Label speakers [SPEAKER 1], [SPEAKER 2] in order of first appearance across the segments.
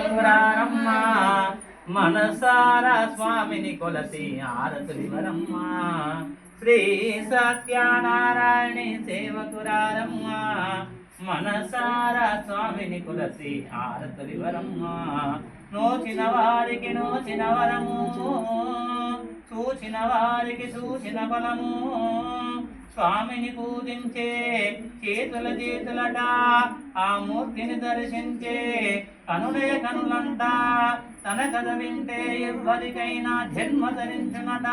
[SPEAKER 1] కురారమ్మ మనసారా స్వామిని కొలసి ఆరతులివరమ్మ శ్రీ సత్యనారాయణి సేవకురారమ్మ మనసారా స్వామిని కొలసి ఆరతులివరమ్మ నోచిన వారికి నోచిన వరము చూచిన వారికి చూసిన బలము స్వామిని పూజించే చేతుల చేతులట ఆ మూర్తిని దర్శించే కనులే కనులంట తన కథ వింటే ఎవ్వరికైనా జన్మ ధరించునట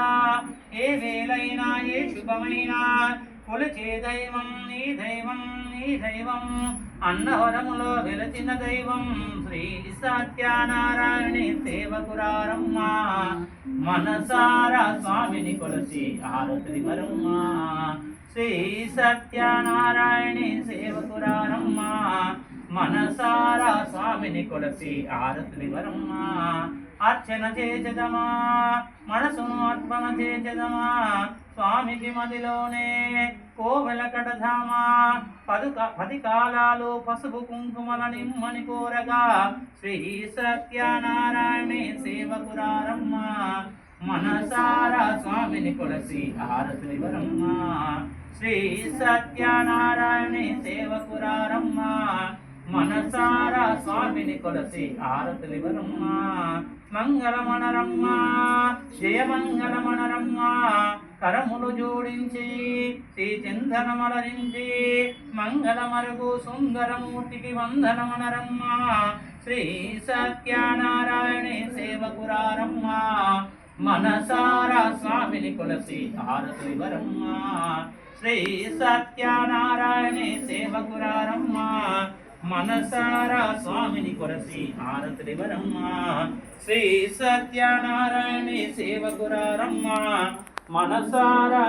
[SPEAKER 1] ఏ వేలైనా ఏ శుభమైనా కొలిచే దైవం నీ దైవం నీ దైవం అన్నవరములో వెలచిన దైవం శ్రీ సత్యనారాయణి సేవకురారమ్మ మనసారా స్వామిని కొలసి ఆరతులివరమ్మ శ్రీ సత్యనారాయణి సేవకురారమ్మ మనసారా స్వామిని కొలసి ఆరతులివరమ్మ అర్చన చేచదమా మనసును అర్పణ చేచదమా స్వామికి మదిలోనే కోవెల కడధామా పది కాలాలు పసుపు కుంకుమల నిమ్మని కోరగా శ్రీ సత్యనారాయణి సేవకురారమ్మ మనసారా స్వామిని కొలసి ఆరతులివరమ్మ శ్రీ సత్యనారాయణి సేవకురారమ్మ మనసారా స్వామిని కొలసి ఆరతులివరమ్మ మంగళమణరమ్మ జయమంగళమణరమ్మ కరములు జోడించి శ్రీ చందనమలరించి మంగళమరుగు సుందరమూర్తికి వందనమణరమ్మ శ్రీ సత్యనారాయణి సేవకురారమ్మ మనసారా స్వామిని కొలసి ఆరతులివరమ్మ శ్రీ సత్యనారాయణి సేవకురారమ్మ మనసారా స్వామిని కొలసి ఆరతులివరమ్మ శ్రీ సత్యనారాయణి సేవకురారమ్మ మనసారా